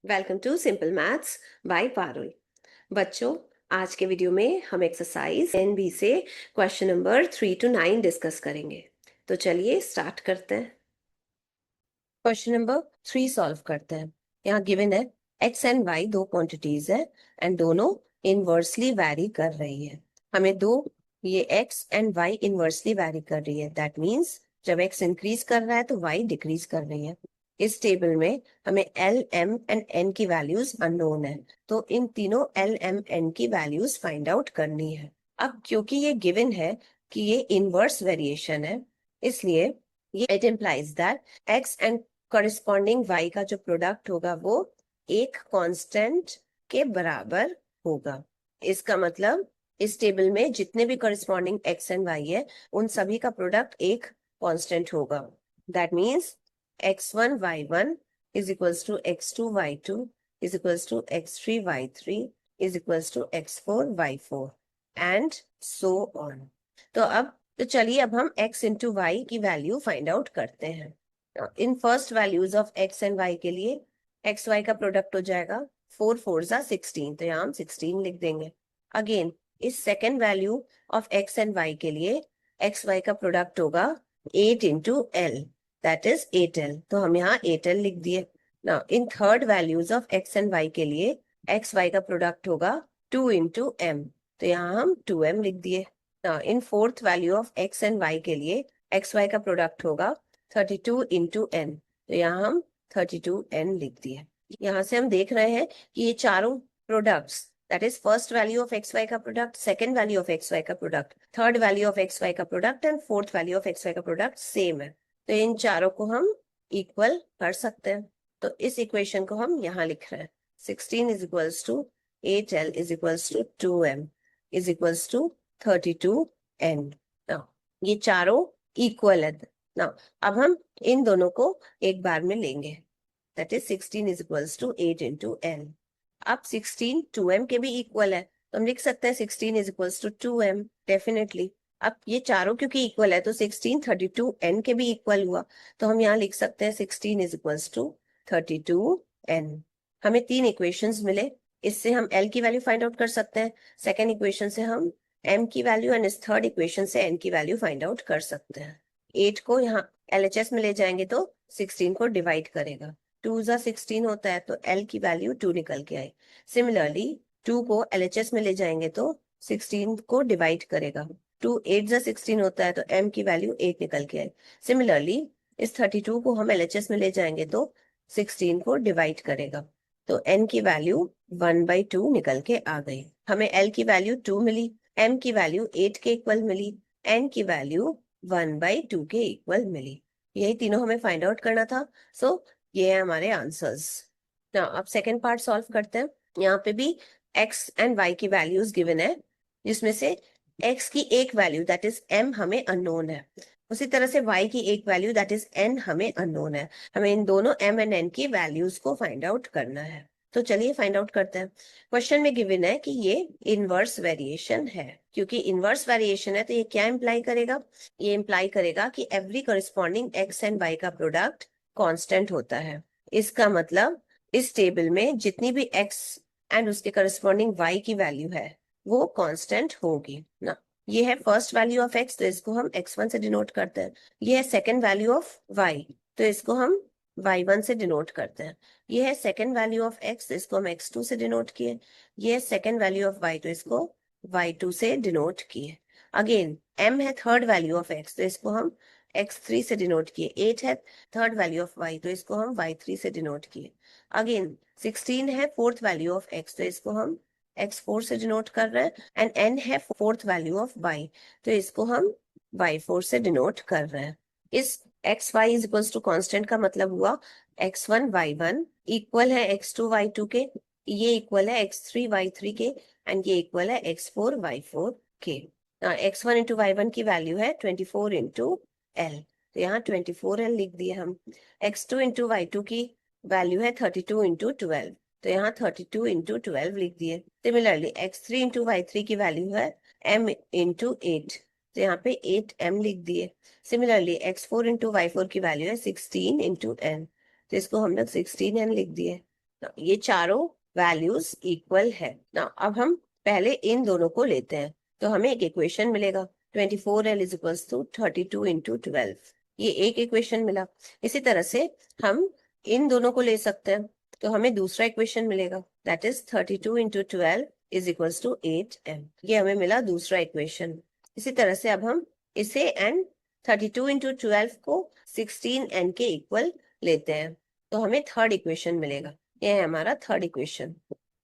Welcome to simple maths by Parul. बच्चों, आज के वीडियो में हम एक्सरसाइज एनबी से क्वेश्चन नंबर 3 to 9 डिस्कस करेंगे। तो चलिए स्टार्ट करते हैं। क्वेश्चन नंबर 3 सॉल्व करते हैं। यहाँ गिवन है एक्स एंड वाई दो क्वांटिटीज है एंड दोनों इनवर्सली वैरी कर रही है। हमें दो ये x and y inversely vary कर रही है, दैट मीन्स जब एक्स इंक्रीज कर रहा है तो वाई डिक्रीज कर रही है। इस टेबल में हमें एल एम एंड एन की वैल्यूज अननोन है, तो इन तीनों एल एम एन की वैल्यूज फाइंड आउट करनी है। अब क्योंकि ये गिवन है कि ये इनवर्स वेरिएशन है, इसलिए ये it implies that x and corresponding y का जो प्रोडक्ट होगा वो एक कांस्टेंट के बराबर होगा। इसका मतलब इस टेबल में जितने भी कॉरेस्पॉन्डिंग x एंड y है उन सभी का प्रोडक्ट एक कांस्टेंट होगा। That means x1 y1 is equals to x2 y2 is equals to x3 y3 is equals to x4 y4 and so on. तो चलिए अब हम x इंटू वाई की वैल्यू फाइंड आउट करते हैं। In first values of x and y के लिए एक्स वाई का प्रोडक्ट हो जाएगा 4 4 16, तो यहाँ हम 16 लिख देंगे। अगेन इस second value of x and y के लिए एक्स वाई का प्रोडक्ट होगा 8 into L, that is 8l, तो हम यहाँ 8l लिख दिए। Now in third values of x and y के लिए एक्स वाई का प्रोडक्ट होगा 2 इंटू एम, तो यहाँ हम 2m लिख दिए। Now in fourth value of x and y के लिए एक्स वाई का प्रोडक्ट होगा 32 इंटू एन, तो यहाँ हम 32n लिख दिए। यहाँ से हम देख रहे हैं कि ये चारों products, that is first value of X Y का product, second value of X Y का product, third value of X Y का product and fourth value of X Y का प्रोडक्ट सेम है, तो इन चारों को हम इक्वल कर सकते हैं। तो इस इक्वेशन को हम यहाँ लिख रहे हैं 16 is equals to 8l is equals to 2m is equals to 32n। ये चारों इक्वल है ना। अब हम इन दोनों को एक बार में लेंगे, that is 16 is equals to 8 into L. अब 16 2m के भी इक्वल है, तो हम लिख सकते हैं 16 is equals to 2m definitely. अब ये चारों क्योंकि इक्वल है तो 16 32n के भी इक्वल हुआ, तो हम यहाँ लिख सकते हैं 16 इज इक्वल्स टू 32n। हमें तीन इक्वेशंस मिले, इससे हम l की वैल्यू फाइंड आउट कर सकते हैं, सेकेंड इक्वेशन से हम m की वैल्यू एंड इस थर्ड इक्वेशन से n की वैल्यू फाइंड आउट कर सकते हैं। 8 को यहाँ LHS में ले जाएंगे तो 16 को डिवाइड करेगा, 2 जा 16 होता है तो L की वैल्यू 2 निकल के आई। सिमिलरली 2 को LHS में ले जाएंगे तो 16 को डिवाइड करेगा, 2 8 जा 16 होता है तो M की वैल्यू 8 निकल के आई। सिमिलरली इस 32 को हम LHS में ले जाएंगे तो 16 को डिवाइड करेगा, तो N की वैल्यू 1/2 निकल के आ गई। हमें L की वैल्यू 2 मिली, M की वैल्यू 8 के इक्वल मिली, N की वैल्यू 1/2 के इक्वल मिली। यही तीनों हमें फाइंड आउट करना था, सो ये है हमारे आंसर्स। ना अब सेकेंड पार्ट सॉल्व करते हैं। यहाँ पे भी x एंड y की वैल्यूज गिवन है, जिसमें से x की एक वैल्यू दैट इज m हमें अननोन है, उसी तरह से y की एक वैल्यू दैट इज n हमें अननोन है। हमें इन दोनों m एंड n की वैल्यूज को फाइंड आउट करना है, तो चलिए फाइंड आउट करते हैं। क्वेश्चन में गिवन है कि ये इनवर्स वेरिएशन है, क्योंकि इनवर्स वेरिएशन है तो ये क्या इंप्लाई करेगा, ये इंप्लाई करेगा कि every corresponding x and y का प्रोडक्ट कांस्टेंट होता है। इसका मतलब इस टेबल में जितनी भी एक्स एंड उसके कॉरेस्पॉन्डिंग वाई की वैल्यू है वो कांस्टेंट होगी ना। ये है फर्स्ट वैल्यू ऑफ एक्स, तो इसको हम x1 से डिनोट करते हैं। ये है सेकेंड वैल्यू ऑफ y, तो इसको हम y1 से डिनोट करते हैं। ये है सेकेंड वैल्यू ऑफ x, तो इसको हम x2 से डिनोट किए। ये है सेकेंड वैल्यू ऑफ y, तो इसको y2 से डिनोट किए। अगेन m है थर्ड वैल्यू ऑफ x, तो इसको हम x3 से डिनोट किए। 8 है थर्ड वैल्यू ऑफ y, तो इसको हम y3 से डिनोट किए। अगेन 16 है फोर्थ वैल्यू ऑफ x, तो इसको हम x4 से डिनोट कर रहे हैं। एंड n है फोर्थ वैल्यू ऑफ y, तो इसको हम y4 से डिनोट कर रहे हैं। इस x y is equals to constant का मतलब हुआ x1 y1 इक्वल है x2 y2 के, ये इक्वल है x3 y3 के एंड ये इक्वल है x4 y4 के। x1 इंटू y1 की वैल्यू है 24 इंटू एल, तो यहाँ 24l लिख दिए हम। x2 इंटू y2 की वैल्यू है 32 इंटू 12, तो यहाँ 32 इंटू 12 लिख दिए। सिमिलरली x3 इंटू y3 की वैल्यू है m इंटू 8, तो यहाँ पे 8m लिख दिए। सिमिलरली x4 इंटू y4 की वैल्यू है 16 इंटू n, तो इसको हम लोग 16n लिख दिए। ये चारों वैल्यूज इक्वल है ना। अब हम पहले इन दोनों को लेते हैं, तो हमें एक इक्वेशन मिलेगा 24L is equals to 32 into 12। ये एक इक्वेशन मिला। इसी तरह से हम इन दोनों को ले सकते हैं, तो हमें दूसरा इक्वेशन मिलेगा, that is 32 into 12 is equals to 8M। ये हमें मिला दूसरा इक्वेशन। इसी तरह से अब हम इसे एंड 32 इंटू 12 को 16N के इक्वल लेते हैं, तो हमें थर्ड इक्वेशन मिलेगा। ये है हमारा थर्ड इक्वेशन।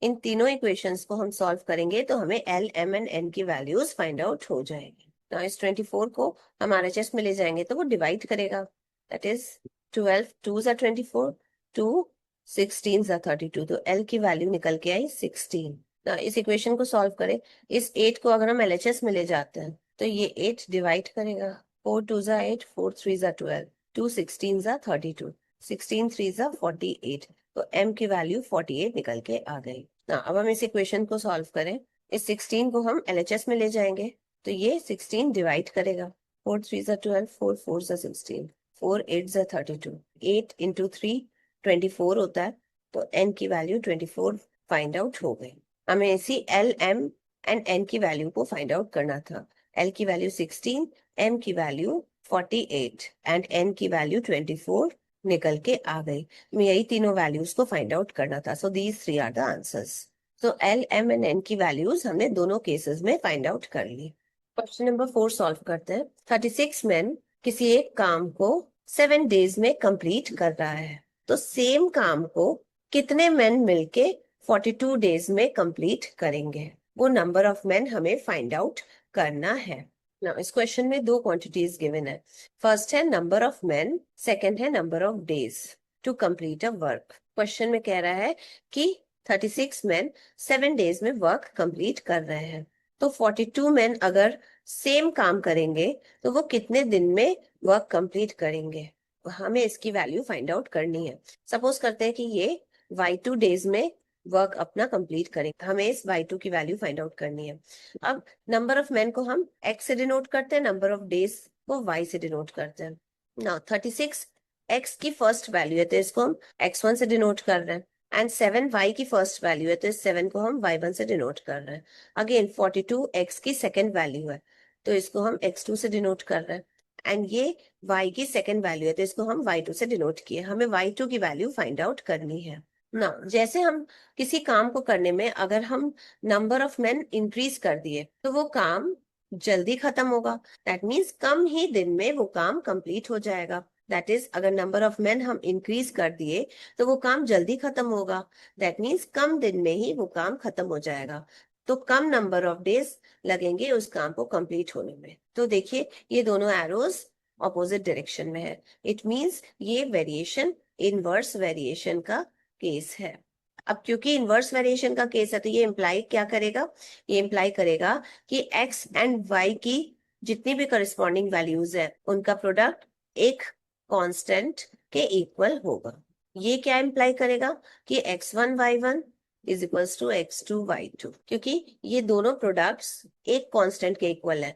इन तीनों इक्वेशंस को हम सॉल्व करेंगे तो हमें L, M एंड N की वैल्यूज फाइंड आउट हो जाएंगे। ना इस 24 को हम RHS में ले जाएंगे तो वो डिवाइड करेगा, दैट इज 12 2 जा 24, 2 16 जा 32, तो L की वैल्यू निकल के आई 16। ना इस इक्वेशन को सॉल्व करें, इस 8 को अगर हम LHS में ले जाते हैं तो ये 8 डिवाइड करेगा, 4 2 जा 8, 4 3 जा 12, 2 16 जा 32, 16 3 जा 48, तो M की वैल्यू 48 निकल के आ गई ना। अब हम इस इक्वेशन को सॉल्व करें, इस 16 को हम LHS में ले जाएंगे तो ये 16 डिवाइड करेगा, 4 3 जा 12, 4 4 जा 16, 4 8 जा 32, 8 इंटू 3 24 होता है, तो N की वैल्यू 24 फाइंड आउट हो गई। हमें इसी L, M एंड N की वैल्यू को फाइंड आउट करना था। L की वैल्यू 16, M की वैल्यू 48 एंड N की वैल्यू 24 निकल के आ गई। यही तीनों वैल्यूज को फाइंड आउट करना था। So these three are the answers. तो L, M एंड N की वैल्यूज हमने दोनों केसेस में फाइंड आउट कर ली। क्वेश्चन नंबर 4 सॉल्व करते हैं। 36 मैन किसी एक काम को 7 डेज में कंप्लीट कर रहा है, तो सेम काम को कितने मैन मिलके 42 डेज में कंप्लीट करेंगे, वो नंबर ऑफ मैन हमें फाइंड आउट करना है ना। इस क्वेश्चन में दो क्वांटिटीज गिवन है। फर्स्ट है नंबर ऑफ मैन, सेकंड है number of days to complete a work. Question में कह रहा है कि 36 मैन 7 डेज में वर्क कंप्लीट कर रहे हैं, तो 42 मैन अगर सेम काम करेंगे तो वो कितने दिन में वर्क कंप्लीट करेंगे, हमें इसकी वैल्यू फाइंड आउट करनी है। सपोज करते हैं कि ये Y2 डेज में वर्क अपना कंप्लीट करेंगे, हमें इस Y2 की वैल्यू फाइंड आउट करनी है। अब नंबर ऑफ मैन को हम X से डिनोट करते हैं, नंबर ऑफ डेज को Y से डिनोट करते हैं ना। 36 X की फर्स्ट वैल्यू है तो इसको हम X1 से डिनोट कर रहे हैं, एंड 7 Y की फर्स्ट वैल्यू है तो इस 7 को हम Y1 से डिनोट कर रहे हैं। अगेन 42 X की सेकेंड वैल्यू है तो इसको हम X2 से डिनोट कर रहे हैं, एंड ये Y की सेकेंड वैल्यू है तो इसको हम Y2 से डिनोट किए। हमें Y2 की वैल्यू फाइंड आउट करनी है ना। जैसे हम किसी काम को करने में अगर हम नंबर ऑफ मैन इंक्रीज कर दिए तो वो काम जल्दी खत्म होगा, दैट मीन्स कम ही दिन में वो काम कंप्लीट हो जाएगा। दैट इज अगर नंबर ऑफ मैन हम इंक्रीज कर दिए तो वो काम जल्दी खत्म होगा, दैट मीन्स कम दिन में ही वो काम खत्म हो जाएगा, तो कम नंबर ऑफ डेज लगेंगे उस काम को कंप्लीट होने में। तो देखिए ये दोनों एरोज ऑपोजिट डायरेक्शन में है, इट मीन्स ये वेरिएशन इनवर्स वेरिएशन का केस है। अब क्योंकि इनवर्स वेरिएशन का केस है तो ये इंप्लाई क्या करेगा, ये इंप्लाई करेगा कि एक्स एंड वाई की जितनी भी करस्पॉन्डिंग वैल्यूज है उनका प्रोडक्ट एक कांस्टेंट के इक्वल होगा। ये क्या इंप्लाई करेगा कि x1 y1 is equals to x2 y2, क्योंकि ये दोनों प्रोडक्ट्स एक कांस्टेंट के इक्वल है,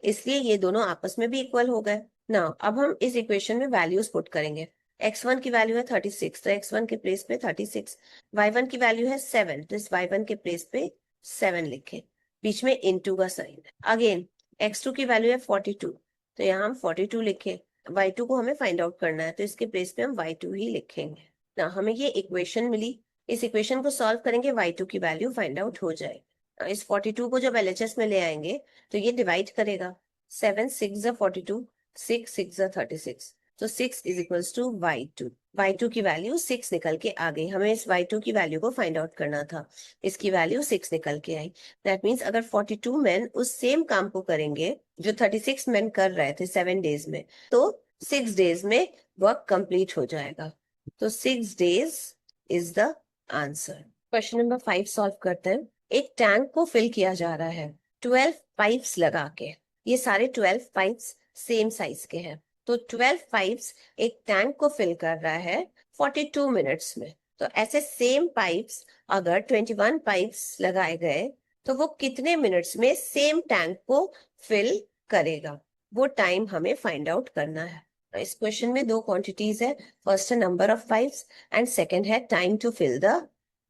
इसलिए ये दोनों आपस में भी इक्वल हो गए ना। अब हम इस इक्वेशन में वैल्यूज पुट करेंगे। x1 की वैल्यू है 36 तो x1 के प्लेस पे 36, y1 की वैल्यू है 7 तो इस y1 के प्लेस पे 7 लिखे, बीच में इनटू का साइन है। अगेन x2 की वैल्यू है 42 तो यहाँ हम 42 लिखे, y2 को हमें फाइंड आउट करना है तो इसके प्लेस पे हम y2 ही लिखेंगे ना। हमें ये इक्वेशन मिली, इस इक्वेशन को सॉल्व करेंगे y2 की वैल्यू फाइंड आउट हो जाएगी। इस 42 को जब LHS में ले आएंगे तो ये डिवाइड करेगा, 7 6 42, 6 6 36, तो 6 is equals to y2। y2 की वैल्यू 6 निकल के आ गई। हमें इस y2 की वैल्यू को फाइंड आउट करना था, इसकी वैल्यू 6 निकल के आई। दैट मीन्स अगर 42 मैन उस सेम काम को करेंगे जो 36 मैन कर रहे थे 7 डेज में, तो 6 डेज में वर्क कंप्लीट हो जाएगा, तो 6 days is the answer. Question number 5 solve करते हैं। एक टैंक को फिल किया जा रहा है 12 पाइप्स लगा के, ये सारे 12 पाइप्स सेम साइज के हैं, तो 12 पाइप्स एक टैंक को फिल कर रहा है 42 मिनट्स में। तो ऐसे सेम पाइप्स अगर 21 पाइप्स लगाए गए तो वो कितने मिनट्स में सेम टैंक को फिल करेगा, वो टाइम हमें फाइंड आउट करना है। इस क्वेश्चन में दो क्वांटिटीज है, फर्स्ट है number of pipes and second है time to fill the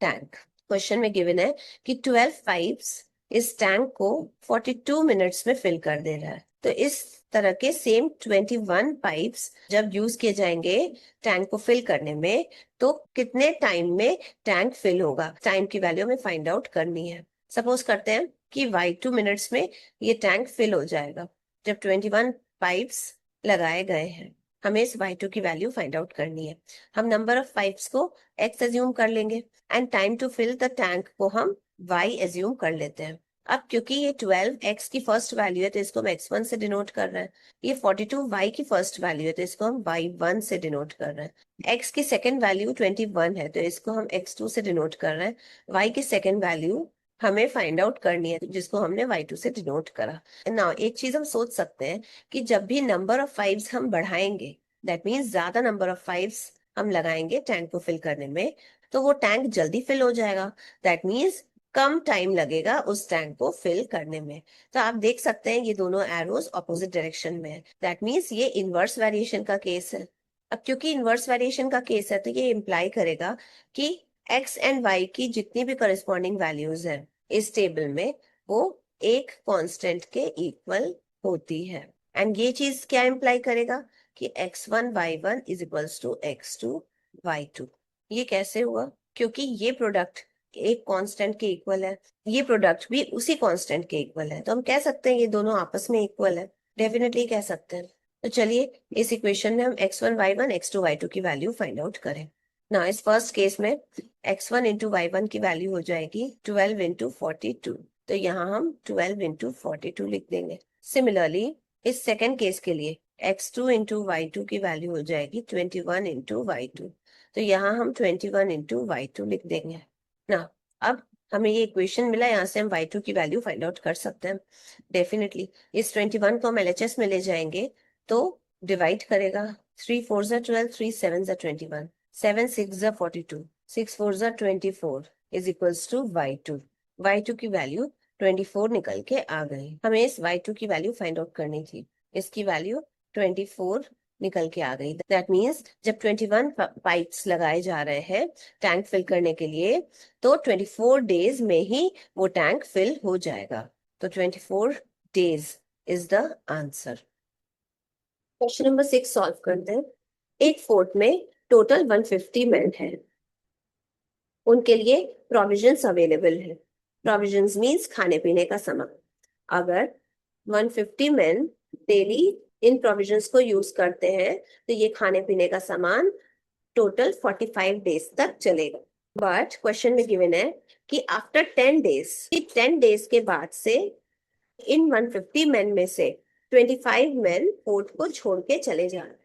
tank. Question में गिवन है कि 12 पाइप्स इस टैंक को 42 मिनट्स में फिल कर दे रहा है। तो इस तरह के सेम 21 पाइप्स जब यूज किए जाएंगे टैंक को फिल करने में, तो कितने टाइम में टैंक फिल होगा, टाइम की वैल्यू हमें फाइंड आउट करनी है। सपोज करते हैं कि y2 मिनट्स में ये टैंक फिल हो जाएगा जब 21 पाइप्स लगाए गए हैं। हमें इस y2 की वैल्यू फाइंड आउट करनी है। हम नंबर ऑफ पाइप्स को x एज्यूम कर लेंगे and time to fill the tank को हम y एज्यूम कर लेते हैं। अब क्योंकि ये 12 x की फर्स्ट वैल्यू है तो इसको हम x1 से डिनोट कर रहे हैं, ये 42 y की फर्स्ट वैल्यू है तो इसको हम y1 से डिनोट कर रहे हैं, x की सेकेंड वैल्यू 21 है तो इसको हम x2 से डिनोट कर रहे हैं, y की सेकेंड वैल्यू हमें फाइंड आउट करनी है जिसको हमने y2 से डिनोट करा ना। एक चीज हम सोच सकते हैं कि जब भी नंबर ऑफ फाइव्स हम बढ़ाएंगे, दैट मीन्स ज्यादा नंबर ऑफ फाइव्स हम लगाएंगे टैंक को फिल करने में, तो वो टैंक जल्दी फिल हो जाएगा। दैट मीन्स कम टाइम लगेगा उस टैंक को फिल करने में। तो आप देख सकते हैं ये दोनों एरोज ऑपोजिट डायरेक्शन में है, दैट मीन्स ये इनवर्स वेरिएशन का केस है। अब क्योंकि इनवर्स वेरिएशन का केस है तो ये इम्प्लाई करेगा कि एक्स एंड वाई की जितनी भी करस्पॉन्डिंग वैल्यूज हैं इस टेबल में वो एक कांस्टेंट के इक्वल होती है। एंड ये चीज क्या इम्प्लाई करेगा कि x1 y1 is equals to x2 y2। ये कैसे हुआ? क्योंकि ये प्रोडक्ट एक कांस्टेंट के इक्वल है, ये प्रोडक्ट भी उसी कांस्टेंट के इक्वल है, तो हम कह सकते हैं ये दोनों आपस में इक्वल है, डेफिनेटली कह सकते हैं। तो चलिए इस इक्वेशन में हम x1 y1 x2 y2 की वैल्यू फाइंड आउट करें ना। इस फर्स्ट केस में x1 इंटू y1 की वैल्यू हो जाएगी 12 इंटू 42, तो यहाँ हम 12 इंटू 42 लिख देंगे। सिमिलरली इस सेकेंड केस के लिए x2 इंटू y2 की वैल्यू हो जाएगी 21 इंटू y2, तो यहाँ हम 21 इंटू y2 लिख देंगे ना। अब हमें ये इक्वेशन मिला, यहाँ से हम y2 की वैल्यू फाइंड आउट कर सकते हैं डेफिनेटली। इस 21 को हम LHS में ले जाएंगे तो डिवाइड करेगा, 3 4 जा 12, 3 7 जा 21, 7 6 जा 42, 6 4 जा 24 is equals to y2। y2 की वैल्यू 24 निकल के आ गई। हमें इस y2 की वैल्यू फाइंड आउट करनी थी, इसकी वैल्यू 24 निकल के आ गई। दैट मीन्स जब 21 पाइप्स लगाए जा रहे हैं टैंक फिल करने के लिए तो 24 डेज में ही वो टैंक फिल हो जाएगा। तो 24 days is the answer. Question number 6 solve करते हैं। एक फोर्ट में टोटल 150 मैन है, उनके लिए प्रोविजंस अवेलेबल है। प्रोविजंस मीन्स खाने पीने का सामान। अगर 150 मैन डेली इन प्रोविजंस को यूज करते हैं तो ये खाने पीने का सामान टोटल 45 डेज तक चलेगा। बट क्वेश्चन में गिवन है कि आफ्टर 10 डेज, 10 डेज के बाद से इन 150 मैन में से 25 मैन फोर्ट को छोड़ के चले जा रहे हैं।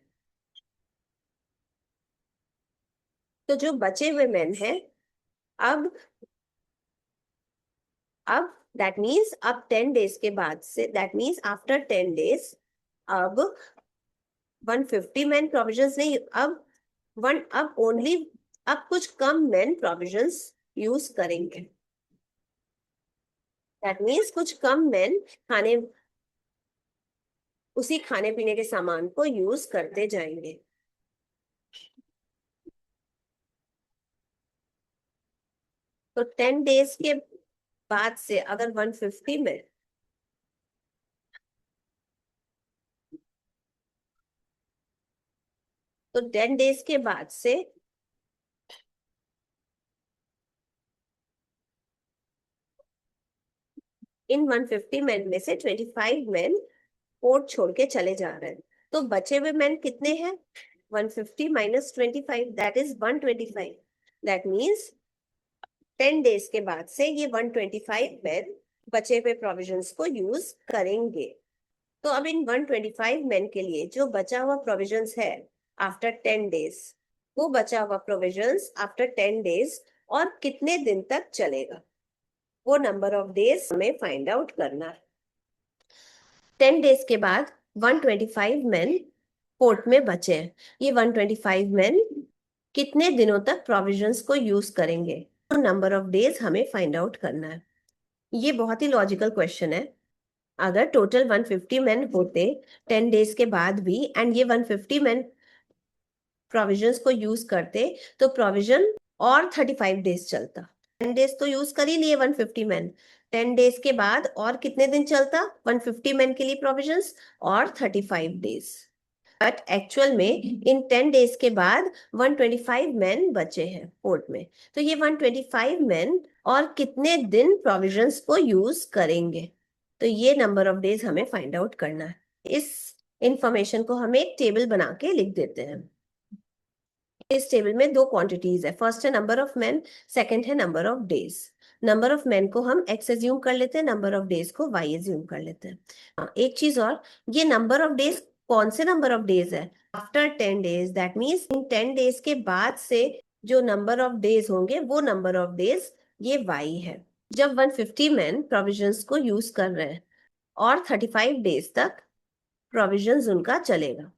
तो जो बचे हुए मैन हैं अब दैट मीन्स अब 10 डेज के बाद से, दैट मीन्स आफ्टर 10 डेज अब 150 मैन प्रोविजंस नहीं, अब ओनली अब कुछ कम मैन प्रोविजंस यूज करेंगे। दैट मीन्स कुछ कम मैन उसी खाने पीने के सामान को यूज करते जाएंगे। तो 10 डेज के बाद से अगर 150 में, तो 10 डेज के बाद से इन 150 मैन में से 25 मैन पोर्ट छोड़ के चले जा रहे हैं। तो बचे हुए मैन कितने हैं? 150 minus 25 that is 125। That means 10 days के बाद से ये 125 मैन बचे हुए प्रोविजंस को यूज करेंगे। तो अब इन 125 मैन के लिए जो बचा हुआ प्रोविजंस है आफ्टर 10 डेज, वो बचा हुआ प्रोविजंस आफ्टर 10 डेज और कितने दिन तक चलेगा, वो नंबर ऑफ डेज हमें फाइंड आउट करना है। 10 डेज के बाद 125 मैन पोर्ट में बचे हैं, ये 125 मैन कितने दिनों तक प्रोविजंस को यूज करेंगे, तो नंबर ऑफ डेज हमें फाइंड आउट करना है। ये बहुत ही लॉजिकल क्वेश्चन है। अगर टोटल 150 मैन होते 10 डेज के बाद भी, एंड ये 150 मैन प्रोविजंस को यूज करते, तो प्रोविजन और 35 डेज चलता। 10 डेज तो यूज कर ही लिए 150 मैन, 10 डेज के बाद और कितने दिन चलता 150 मैन के लिए प्रोविजंस, और 35 डेज। बट एक्चुअल में इन 10 डेज के बाद 125 मैन बचे हैं पोर्ट में, तो ये 125 मैन और कितने दिन प्रोविजंस को यूज करेंगे, तो ये नंबर ऑफ डेज हमें फाइंड आउट करना है। इस इंफॉर्मेशन को हम एक टेबल बना के लिख देते हैं। इस टेबल में दो क्वांटिटीज है, फर्स्ट है नंबर ऑफ मैन, सेकंड है number of days. Number of man को हम एक्स एज्यूम कर लेते हैं, नंबर ऑफ डेज को वाई एज्यूम कर लेते हैं। एक चीज और, ये नंबर ऑफ डेज कौन से नंबर ऑफ डेज है, after 10 days, that means in 10 days के बाद से जो नंबर ऑफ डेज होंगे वो नंबर ऑफ डेज ये वाई है। जब 150 मैन प्रोविजंस को यूज कर रहे हैं और 35 डेज तक प्रोविजंस उनका चलेगा,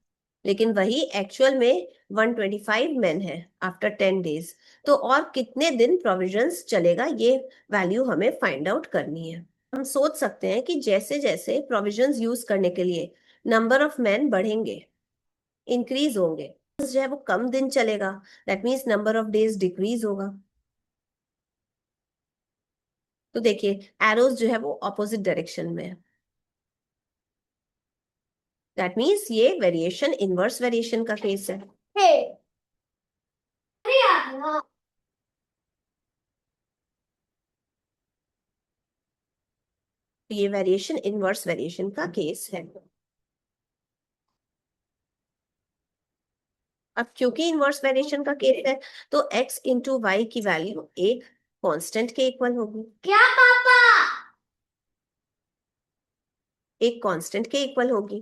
लेकिन वही एक्चुअल में 125 मैन है आफ्टर 10 डेज, तो और कितने दिन प्रोविजंस चलेगा ये वैल्यू हमें फाइंड आउट करनी है। हम सोच सकते हैं कि जैसे जैसे प्रोविजंस यूज करने के लिए नंबर ऑफ मैन बढ़ेंगे, इंक्रीज होंगे, जो है वो कम दिन चलेगा, that means number of days decrease होगा। तो देखिए एरोज जो है वो ऑपोजिट डायरेक्शन में है, दैट मीन्स ये वेरिएशन इनवर्स वेरिएशन का केस है। ये वेरिएशन इनवर्स वेरिएशन का केस है। अब क्योंकि इनवर्स वेरिएशन का केस है, तो x इंटू वाई की वैल्यू एक कांस्टेंट के इक्वल होगी। क्या पापा? एक कांस्टेंट के इक्वल होगी।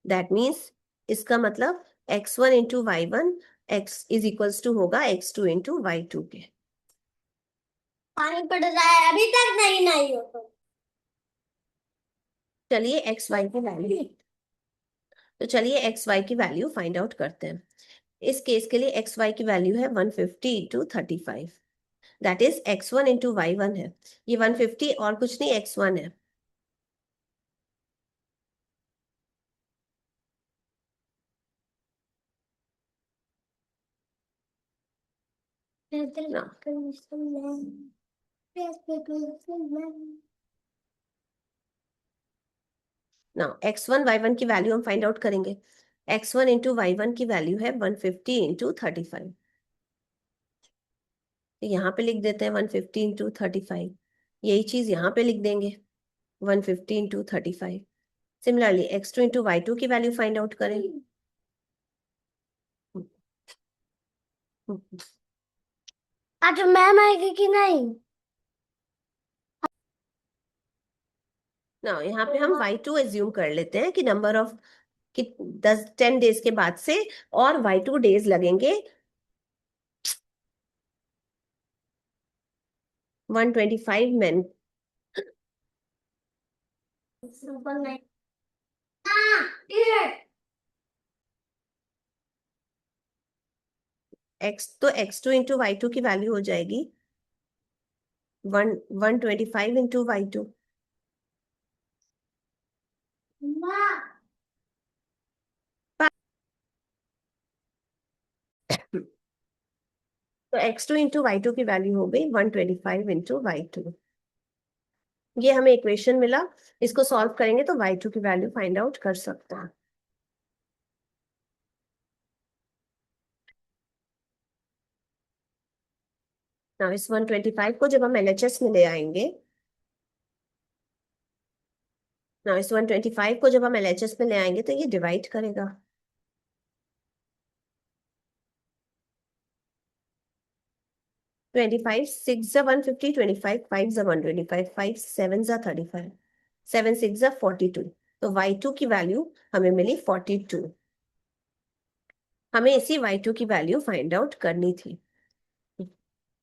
दैट मीन्स इसका मतलब x1 into y one x is equals to होगा x2 इंटू वाई टू के। पानी पड़ रहा है अभी तक नहीं हो तो चलिए एक्स वाई की वैल्यू, तो चलिए एक्स वाई की वैल्यू फाइंड आउट करते हैं। इस केस के लिए एक्स वाई की वैल्यू है 150 into 35, that is x1 into y one है। ये 150 और कुछ नहीं x1 है। ना ना x1 y1 की वैल्यू हम फाइंड आउट करेंगे। x1 इंटू वाई वन की वैल्यू है 150 इंटू 35, तो यहाँ पे लिख देते हैं 150 इंटू 35, यही चीज यहाँ पे लिख देंगे 150 into 35। Similarly x2 into y two की वैल्यू फाइंड आउट करें। आज मैम आएगी कि नहीं? ना यहाँ पे हम y2 एज्यूम कर लेते हैं कि नंबर ऑफ कि 10 डेज के बाद से और y2 डेज लगेंगे 125 मैन। x तो x2 इंटू वाई टू की वैल्यू हो जाएगी 125 इंटू वाई टू। तो x2 इंटू वाई टू की वैल्यू हो गई 125 इंटू वाई टू। ये हमें इक्वेशन मिला, इसको सॉल्व करेंगे तो y2 की वैल्यू फाइंड आउट कर सकते हैं। ना इस 125 को जब हम LHS में ले आएंगे, ना इस 125 को जब हम LHS में ले आएंगे तो ये डिवाइड करेगा। 25 6 जा 150, 25 5 जा 125, 5 7 जा 35, 7 6 जा 42, तो y2 की वैल्यू हमें मिली 42। हमें इसी y2 की वैल्यू फाइंड आउट करनी थी,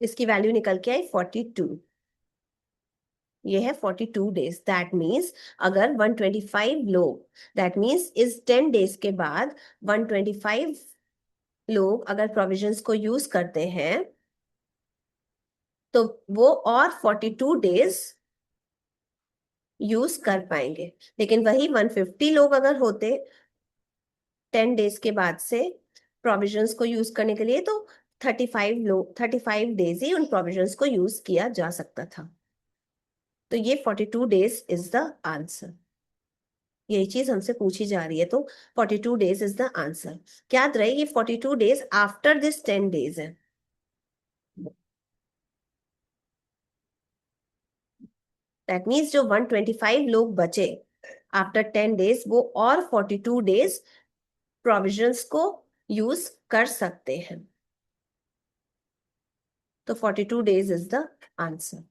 इसकी वैल्यू निकल के आई 42। ये है 42 डेज, दैट मीन्स अगर 125 लोग, दैट मीन्स इस 10 डेज के बाद 125 लोग अगर प्रोविजंस को यूज करते हैं तो वो और 42 डेज यूज कर पाएंगे। लेकिन वही 150 लोग अगर होते 10 डेज के बाद से प्रोविजंस को यूज करने के लिए, तो 35 डेज ही उन प्रोविजंस को यूज किया जा सकता था। तो ये 42 डेज इज द आंसर। यही चीज हमसे पूछी जा रही है, तो 42 डेज इज द आंसर। याद रहे ये 42 डेज आफ्टर दिस 10 डेज है। दैट मीन्स जो 125 लोग बचे आफ्टर 10 डेज, वो और 42 डेज प्रोविजंस को यूज कर सकते हैं। तो 42 days is the answer.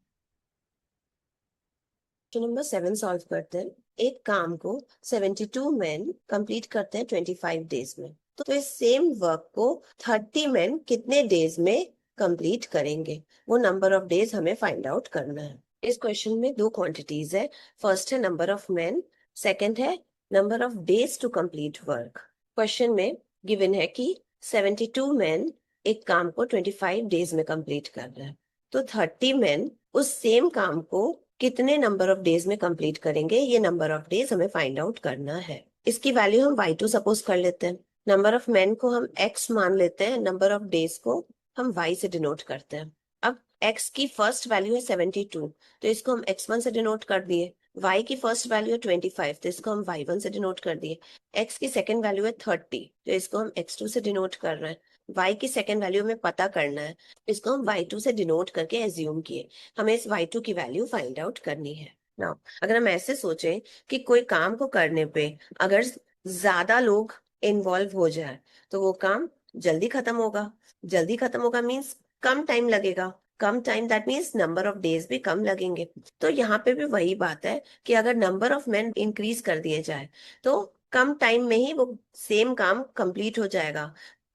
Question number 7 solve करते हैं। एक काम को 72 मैन कंप्लीट करते हैं 25 डेज में। तो इस सेम वर्क को 30 मैन कितने डेज में कंप्लीट करेंगे? वो नंबर ऑफ डेज हमें फाइंड आउट करना है। इस क्वेश्चन में दो क्वांटिटीज है। फर्स्ट है नंबर ऑफ मैन, सेकंड है number of days to complete work. Question में गिवन है कि 72 मैन एक काम को 25 डेज में कंप्लीट कर रहे हैं। तो 30 मैन उस सेम काम को कितने नंबर ऑफ डेज में कंप्लीट करेंगे, ये नंबर ऑफ डेज हमें फाइंड आउट करना है। इसकी वैल्यू हम y2 सपोज कर लेते हैं। नंबर ऑफ मैन को हम x मान लेते हैं, नंबर ऑफ डेज को हम y से डिनोट करते हैं। अब x की फर्स्ट वैल्यू है 72, तो इसको हम x1 से डिनोट कर दिए। y की फर्स्ट वैल्यू है 25, तो इसको हम y1 से डिनोट कर दिए। x की सेकेंड वैल्यू है 30, तो इसको हम x2 से डिनोट कर रहे हैं। y की सेकेंड वैल्यू हमें पता करना है, इसको हम y2 से डिनोट करके एज्यूम किए। हमें इस y2 की वैल्यू फाइंड आउट करनी है। नाउ अगर हम ऐसे सोचें कि कोई काम को करने पे अगर ज्यादा लोग इन्वॉल्व हो जाए तो वो काम जल्दी खत्म होगा। जल्दी खत्म होगा मीन्स कम टाइम लगेगा। कम time that means number of days भी कम लगेंगे। तो यहाँ पे भी वही बात है कि अगर नंबर ऑफ मैन इंक्रीज कर दिए जाए तो कम टाइम में ही वो सेम काम कंप्लीट हो जाएगा।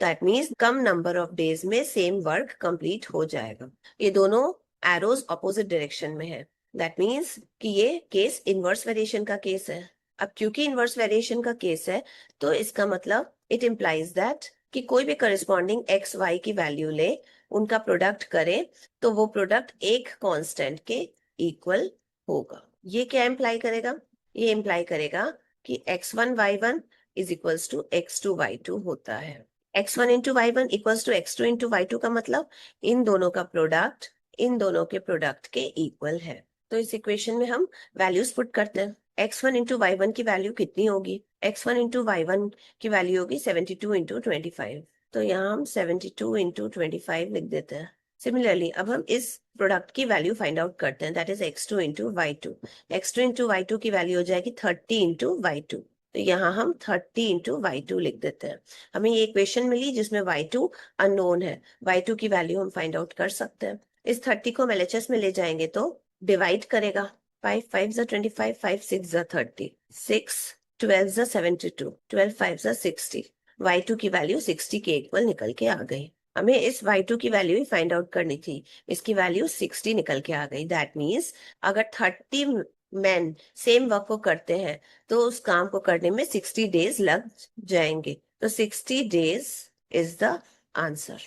That means come number of days में सेम वर्क कंप्लीट हो जाएगा। ये दोनों एरोज ऑपोजिट डायरेक्शन में है। दैट मीन्स कि ये केस इनवर्स वेरिएशन का केस है। अब क्योंकि इनवर्स वेरिएशन का केस है, तो इसका मतलब इट इम्प्लाइज दैट कि कोई भी करस्पॉन्डिंग एक्स वाई की वैल्यू ले, उनका प्रोडक्ट करें, तो वो प्रोडक्ट एक कांस्टेंट के इक्वल होगा। ये क्या इम्प्लाई करेगा? ये इम्प्लाई करेगा कि x1 y1 is equals to x2 y2 होता है। x1 into y1 equals to x2 into y2 का मतलब इन दोनों का प्रोडक्ट इन दोनों के प्रोडक्ट के इक्वल है। तो इस इक्वेशन में हम वैल्यूज पुट करते हैं। x1 इंटू y1 की वैल्यू कितनी होगी? x1 इंटू y1 की वैल्यू होगी 72 इंटू 25। तो यहाँ हम 72 इंटू 25 लिख देते हैं। सिमिलरली अब हम इस प्रोडक्ट की वैल्यू फाइंड आउट करते हैं, that is x2 into y2। x2 into y2 की वैल्यू हो जाएगी 30 इंटू y2। तो यहाँ हम 30 इंटू y2 लिख देते हैं। हमें ये इक्वेशन मिली जिसमें y2 अननोन है। y2 की वैल्यू हम फाइंड आउट कर सकते हैं। इस 30 को हम LHS में ले जाएंगे तो डिवाइड करेगा। 5 5 25, 5 6 30, 6 12 72, 12 5 60। y2 की वैल्यू 60 के इक्वल निकल के आ गई। हमें इस y2 की वैल्यू ही फाइंड आउट करनी थी। इसकी वैल्यू 60 निकल के आ गई। दैट मीन्स अगर 30 मैन सेम वर्क को करते हैं तो उस काम को करने में 60 डेज लग जाएंगे। तो 60 days is the answer.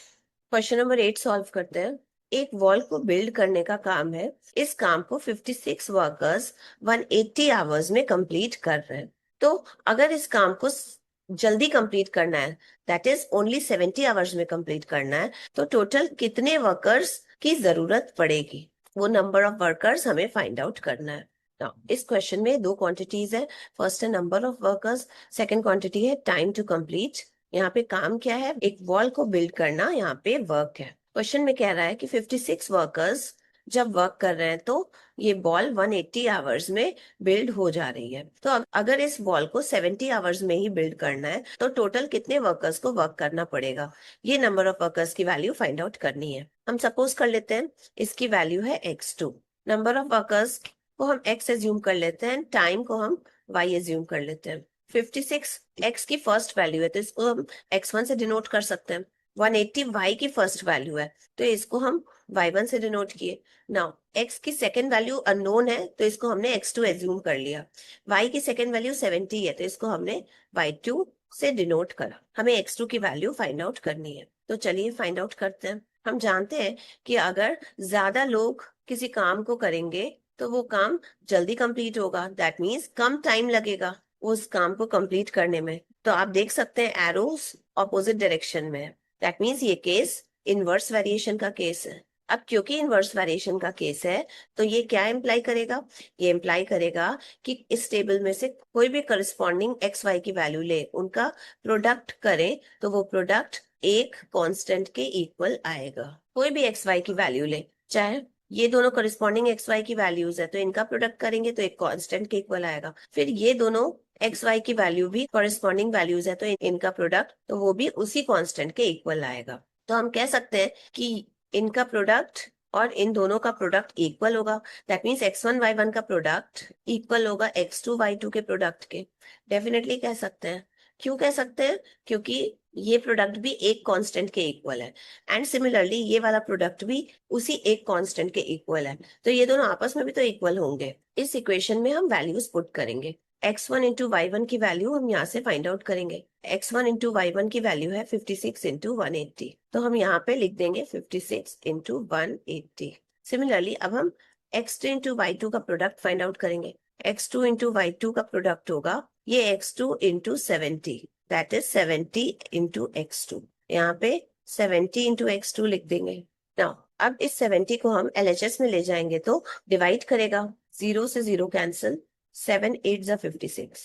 Question number 8 solve करते हैं। एक वॉल को बिल्ड करने का काम है। इस काम को 56 वर्कर्स 180 आवर्स में कंप्लीट कर रहे हैं। तो अगर इस काम को जल्दी कंप्लीट करना है, दैट इज ओनली 70 आवर्स में कंप्लीट करना है, तो टोटल कितने वर्कर्स की जरूरत पड़ेगी? वो नंबर ऑफ वर्कर्स हमें फाइंड आउट करना है। Now, इस क्वेश्चन में दो क्वांटिटीज है। फर्स्ट है number of workers, second quantity है टाइम टू कंप्लीट। यहाँ पे काम क्या है? एक वॉल को बिल्ड करना, यहाँ पे वर्क है। क्वेश्चन में कह रहा है कि 56 वर्कर्स जब वर्क कर रहे हैं तो ये बॉल 180 आवर्स में बिल्ड हो जा रही है। तो अगर इस बॉल को 70 आवर्स में ही बिल्ड करना है तो टोटल कितने वर्कर्स को वर्क करना पड़ेगा? ये नंबर ऑफ वर्कर्स की वैल्यू फाइंड आउट करनी है। हम सपोज कर लेते हैं इसकी वैल्यू है x2। नंबर ऑफ वर्कर्स को हम x एज्यूम कर लेते हैं, टाइम को हम y एज्यूम कर लेते हैं। 56 x की फर्स्ट वैल्यू है तो इसको हम x1 से डिनोट कर सकते हैं। 180 y की फर्स्ट वैल्यू है तो इसको हम y1 से डिनोट किए। नाउ x की सेकेंड वैल्यू अननोन है तो इसको हमने x2 एज्यूम कर लिया। y की सेकेंड वैल्यू 70 है तो इसको हमने y2 से डिनोट करा। हमें x2 की वैल्यू फाइंड आउट करनी है, तो चलिए फाइंड आउट करते हैं। हम जानते हैं कि अगर ज्यादा लोग किसी काम को करेंगे तो वो काम जल्दी कंप्लीट होगा, दैट मीन्स कम टाइम लगेगा उस काम को कंप्लीट करने में। तो आप देख सकते हैं एरोस ऑपोजिट डायरेक्शन में, दैट मीन्स ये केस इनवर्स वेरिएशन का केस है। अब क्योंकि इनवर्स वेरिएशन का केस है तो ये क्या इम्प्लाई करेगा, ये इम्प्लाई करेगा कि इस टेबल में से कोई भी करस्पॉन्डिंग एक्स वाई की वैल्यू ले, उनका प्रोडक्ट करें तो वो प्रोडक्ट एक कांस्टेंट के इक्वल आएगा। कोई भी एक्स वाई की वैल्यू ले, चाहे ये दोनों करस्पॉन्डिंग एक्स वाई की वैल्यूज है तो इनका प्रोडक्ट करेंगे तो एक कांस्टेंट के इक्वल आएगा। फिर ये दोनों एक्स वाई की वैल्यू भी करस्पॉन्डिंग वैल्यूज है तो इनका प्रोडक्ट तो वो भी उसी कांस्टेंट के इक्वल आएगा। तो हम कह सकते हैं कि इनका प्रोडक्ट और इन दोनों का प्रोडक्ट इक्वल होगा। दैट मीन्स x1 y1 का प्रोडक्ट इक्वल होगा x2 y2 के प्रोडक्ट के। डेफिनेटली कह सकते हैं। क्यों कह सकते हैं? क्योंकि ये प्रोडक्ट भी एक कांस्टेंट के इक्वल है एंड सिमिलरली ये वाला प्रोडक्ट भी उसी एक कांस्टेंट के इक्वल है, तो ये दोनों आपस में भी तो इक्वल होंगे। इस इक्वेशन में हम वैल्यूज पुट करेंगे। x1 इंटू y1 की वैल्यू हम यहाँ से फाइंड आउट करेंगे। x1 इंटू y1 की वैल्यू है 56 इंटू 180, तो हम यहाँ पे लिख देंगे 56 इंटू 180। सिमिलरली अब हम x2 इंटू y2 का प्रोडक्ट फाइंड आउट करेंगे। x2 इंटू y2 का प्रोडक्ट होगा ये x2 into 70, that is 70 into x2। यहाँ पे 70 इंटू x2 लिख देंगे। नाउ अब इस 70 को हम LHS में ले जाएंगे तो डिवाइड करेगा, 0 से 0 कैंसिल, 7 8 जा 56,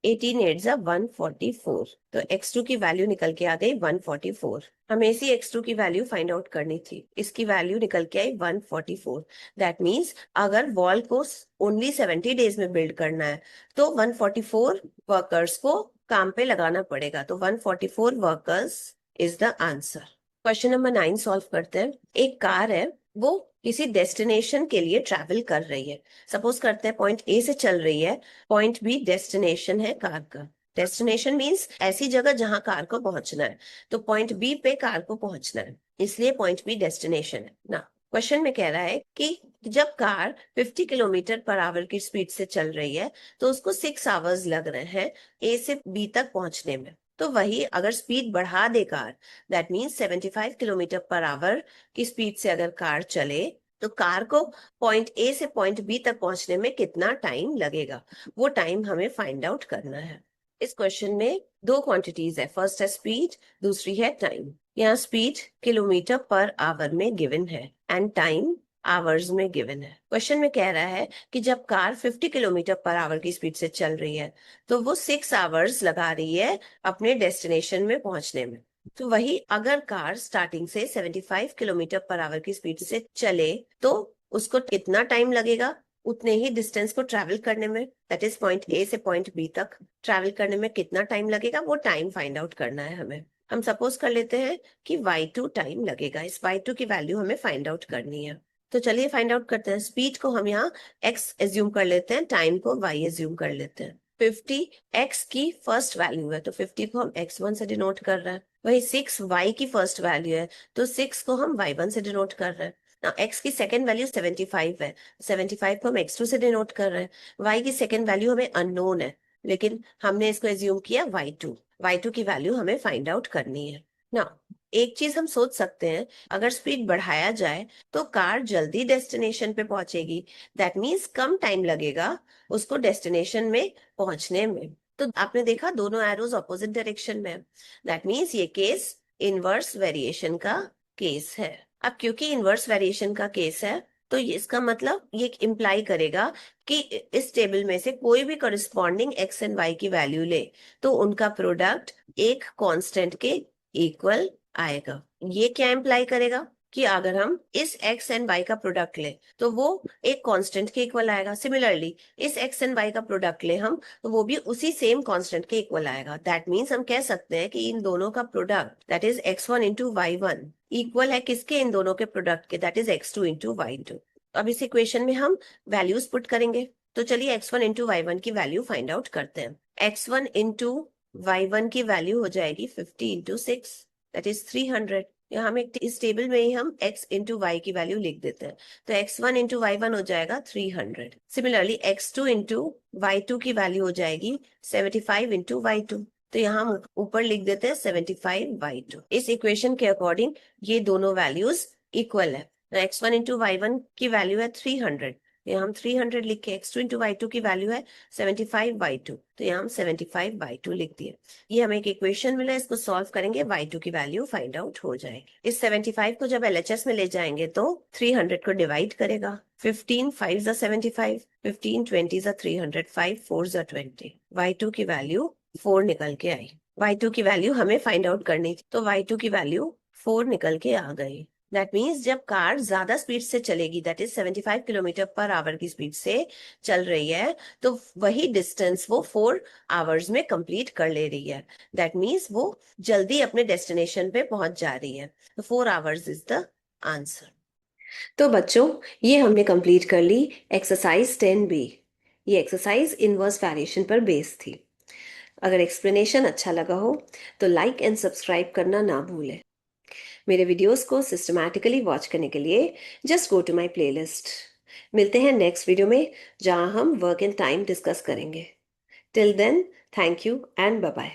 18 8 जा 144, तो x2 की वैल्यू निकल के आ गई 144। हमें इसी x2 की वैल्यू फाइंड आउट करनी थी, इसकी वैल्यू निकल के आई 144। दैट मीन्स अगर वॉल को ओनली 70 डेज में बिल्ड करना है तो 144 वर्कर्स को काम पे लगाना पड़ेगा, तो 144 workers is the answer. Question number 9 solve करते हैं। एक कार है, वो किसी डेस्टिनेशन के लिए ट्रैवल कर रही है। सपोज करते हैं पॉइंट ए से चल रही है, पॉइंट बी डेस्टिनेशन है कार का। डेस्टिनेशन मीन्स ऐसी जगह जहां कार को पहुंचना है, तो पॉइंट बी पे कार को पहुंचना है, इसलिए पॉइंट बी डेस्टिनेशन है ना। क्वेश्चन में कह रहा है कि जब कार 50 किलोमीटर पर आवर की स्पीड से चल रही है तो उसको 6 आवर्स लग रहे हैं ए से बी तक पहुंचने में। तो वही अगर स्पीड बढ़ा दे car, that means 75 kilometre per hour की स्पीड से अगर कार चले तो कार को पॉइंट ए से पॉइंट बी तक पहुंचने में कितना टाइम लगेगा, वो टाइम हमें फाइंड आउट करना है। इस क्वेश्चन में दो क्वांटिटीज है, फर्स्ट है स्पीड, दूसरी है टाइम। यहाँ स्पीड किलोमीटर पर आवर में गिवन है एंड टाइम आवर्स में गिवन है। क्वेश्चन में कह रहा है कि जब कार 50 किलोमीटर पर आवर की स्पीड से चल रही है तो वो 6 आवर्स लगा रही है अपने डेस्टिनेशन में पहुंचने में। तो वही अगर कार स्टार्टिंग से 75 किलोमीटर पर आवर की स्पीड से चले तो उसको कितना टाइम लगेगा, उतने ही डिस्टेंस को ट्रैवल करने में, दैट इज पॉइंट ए से पॉइंट बी तक ट्रैवल करने में कितना टाइम लगेगा, वो टाइम फाइंड आउट करना है हमें। हम सपोज कर लेते हैं कि y2 टाइम लगेगा, इस y2 की वैल्यू हमें फाइंड आउट करनी है। तो चलिए फाइंड आउट करते हैं। स्पीड को हम यहाँ x एज्यूम कर लेते हैं, टाइम को y एज्यूम कर लेते हैं। 50 x की फर्स्ट वैल्यू है तो 50 को हम x1 से डिनोट कर रहे हैं। वही 6 y की फर्स्ट वैल्यू है तो 6 को हम y1 से डिनोट कर रहे हैं। ना x की सेकेंड वैल्यू 75 है, 75 को हम x2 से डिनोट कर रहे हैं। y की सेकेंड वैल्यू हमें अननोन है लेकिन हमने इसको एज्यूम किया y2 की वैल्यू हमें फाइंड आउट करनी है ना। एक चीज हम सोच सकते हैं, अगर स्पीड बढ़ाया जाए तो कार जल्दी डेस्टिनेशन पे पहुंचेगी, दैट मीन्स कम टाइम लगेगा उसको डेस्टिनेशन में पहुंचने में। तो आपने देखा दोनों एरोज ऑपोजिट डायरेक्शन में, दैट मीन्स ये केस इनवर्स वेरिएशन का केस है। अब क्योंकि इनवर्स वेरिएशन का केस है तो इसका मतलब ये इम्प्लाई करेगा कि इस टेबल में से कोई भी करस्पॉन्डिंग एक्स एंड वाई की वैल्यू ले तो उनका प्रोडक्ट एक कांस्टेंट के इक्वल आएगा। ये क्या इम्प्लाई करेगा कि अगर हम इस एक्स एंड वाई का प्रोडक्ट ले तो वो एक कांस्टेंट के इक्वल आएगा। सिमिलरली इस एक्स एंड वाई का प्रोडक्ट ले हम तो वो भी उसी सेम कांस्टेंट के इक्वल आएगा। दैट मीन्स हम कह सकते हैं कि इन दोनों का product that is x1 into y1 equal है किसके, इन दोनों के प्रोडक्ट के, that is x2 into y2। अब इस इक्वेशन में हम वैल्यूज पुट करेंगे। तो चलिए x1 इंटू y1 की वैल्यू फाइंड आउट करते हैं। x1 इंटू y1 की वैल्यू हो जाएगी 50 इंटू 6, दैट इज 300। यहाँ हम इस टेबल में ही हम x इंटू वाई की वैल्यू लिख देते हैं, तो x1 इंटू y1 हो जाएगा 300। सिमिलरली x2 इंटू y2 की वैल्यू हो जाएगी 75 इंटू y2, तो यहाँ हम ऊपर लिख देते हैं 75/2। इस इक्वेशन के अकॉर्डिंग ये दोनों वैल्यूज इक्वल है। x1 इंटू y1 की वैल्यू है 300, यहाँ हम 300 लिख के x2 इंटू y2 की वैल्यू है 75/2, तो यहाँ हम 75/2 लिख दिए। ये हमें एक इक्वेशन मिला, इसको सॉल्व करेंगे y2 की वैल्यू फाइंड आउट हो जाएगी। इस 75 को जब LHS में ले जाएंगे तो 300 को डिवाइड करेगा। 15 5 जा 75, 15 20 जा 300, 5 4 जा 20। y2 की वैल्यू 4 निकल के आई। y2 की वैल्यू हमें फाइंड आउट करनी थी, तो y2 की वैल्यू 4 निकल के आ गई। दैट मीन्स जब कार ज्यादा स्पीड से चलेगी, that is 75 kilometre per hour की स्पीड से चल रही है, तो वही डिस्टेंस वो 4 आवर्स में कंप्लीट कर ले रही है। दैट मीन्स वो जल्दी अपने डेस्टिनेशन पे पहुंच जा रही है। तो 4 आवर्स इज द आंसर। तो बच्चों, ये हमने कंप्लीट कर ली एक्सरसाइज 10B। ये एक्सरसाइज इनवर्स वेरिएशन पर बेस्ड थी। अगर एक्सप्लेनेशन अच्छा लगा हो तो लाइक एंड सब्सक्राइब करना ना भूलें। मेरे वीडियोस को सिस्टमैटिकली वॉच करने के लिए just go to my playlist. मिलते हैं नेक्स्ट वीडियो में, जहां हम वर्क एंड टाइम डिस्कस करेंगे। Till then, thank you and bye bye.